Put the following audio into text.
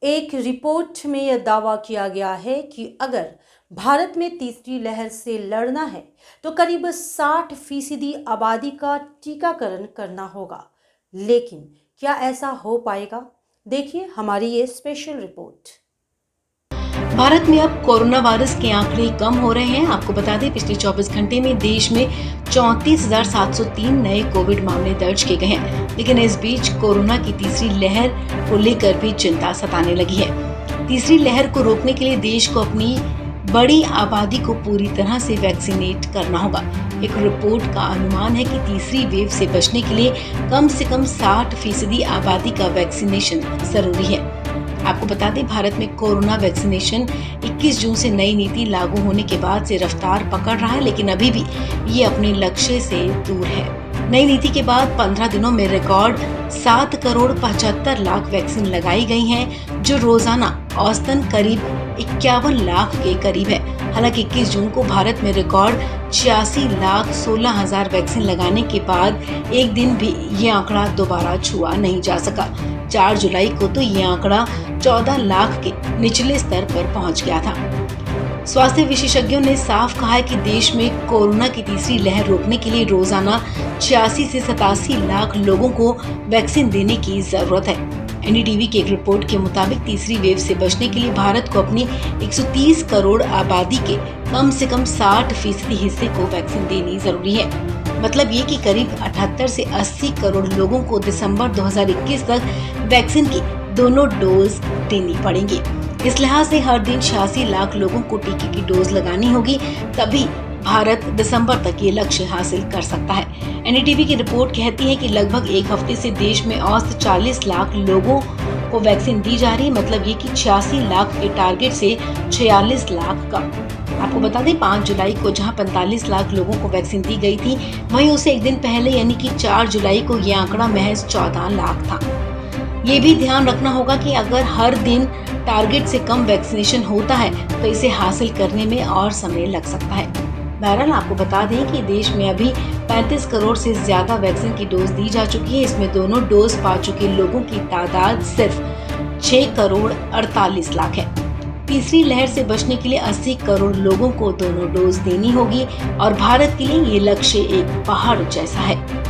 एक रिपोर्ट में यह दावा किया गया है कि अगर भारत में तीसरी लहर से लड़ना है तो करीब 60% आबादी का टीकाकरण करना होगा। लेकिन क्या ऐसा हो पाएगा? देखिए हमारी ये स्पेशल रिपोर्ट। भारत में अब कोरोना वायरस के आंकड़े कम हो रहे हैं। आपको बता दें, पिछले 24 घंटे में देश में 34,703 नए कोविड मामले दर्ज किए गए हैं। लेकिन इस बीच कोरोना की तीसरी लहर को लेकर भी चिंता सताने लगी है। तीसरी लहर को रोकने के लिए देश को अपनी बड़ी आबादी को पूरी तरह से वैक्सीनेट करना होगा। एक रिपोर्ट का अनुमान है कि तीसरी वेव से बचने के लिए कम से कम 60% आबादी का वैक्सीनेशन जरूरी है। आपको बता दें, भारत में कोरोना वैक्सीनेशन 21 जून से नई नीति लागू होने के बाद से रफ्तार पकड़ रहा है, लेकिन अभी भी ये अपने लक्ष्य से दूर है। नई नीति के बाद 15 दिनों में रिकॉर्ड 7,75,00,000 वैक्सीन लगाई गई हैं, जो रोजाना औसतन करीब 51 लाख के करीब है। हालांकि 21 जून को भारत में रिकॉर्ड 86,16,000 वैक्सीन लगाने के बाद एक दिन भी ये आंकड़ा दोबारा छुआ नहीं जा सका। 4 जुलाई को तो ये आंकड़ा 14 लाख के निचले स्तर पर पहुंच गया था। स्वास्थ्य विशेषज्ञों ने साफ कहा है कि देश में कोरोना की तीसरी लहर रोकने के लिए रोजाना 86 से 87 लाख लोगों को वैक्सीन देने की जरूरत है। एनडीटीवी की एक रिपोर्ट के मुताबिक तीसरी वेव से बचने के लिए भारत को अपनी 130 करोड़ आबादी के कम से कम 60% हिस्से को वैक्सीन देनी जरूरी है। मतलब ये कि करीब 78 से 80 करोड़ लोगों को दिसंबर 2021 तक वैक्सीन की दोनों डोज देनी पड़ेंगी। इस लिहाज से हर दिन 86 लाख लोगों को टीके की डोज लगानी होगी, तभी भारत दिसंबर तक ये लक्ष्य हासिल कर सकता है। एनडीटीवी की रिपोर्ट कहती है कि लगभग एक हफ्ते से देश में औसत 40 लाख लोगों को वैक्सीन दी जा रही है। मतलब ये कि 86 लाख के टारगेट से 46 लाख कम। आपको बता दें, 5 जुलाई को जहां 45 लाख लोगों को वैक्सीन दी गई थी, वहीं उससे एक दिन पहले यानी कि 4 जुलाई को ये आंकड़ा महज 14 लाख था। ये भी ध्यान रखना होगा कि अगर हर दिन टारगेट से कम वैक्सीनेशन होता है तो इसे हासिल करने में और समय लग सकता है। बहरहाल आपको बता दें कि देश में अभी 35 करोड़ से ज्यादा वैक्सीन की डोज दी जा चुकी है। इसमें दोनों डोज पा चुके लोगों की तादाद सिर्फ 6 करोड़ 48 लाख है। तीसरी लहर से बचने के लिए 80 करोड़ लोगों को दोनों डोज देनी होगी और भारत के लिए ये लक्ष्य एक पहाड़ जैसा है।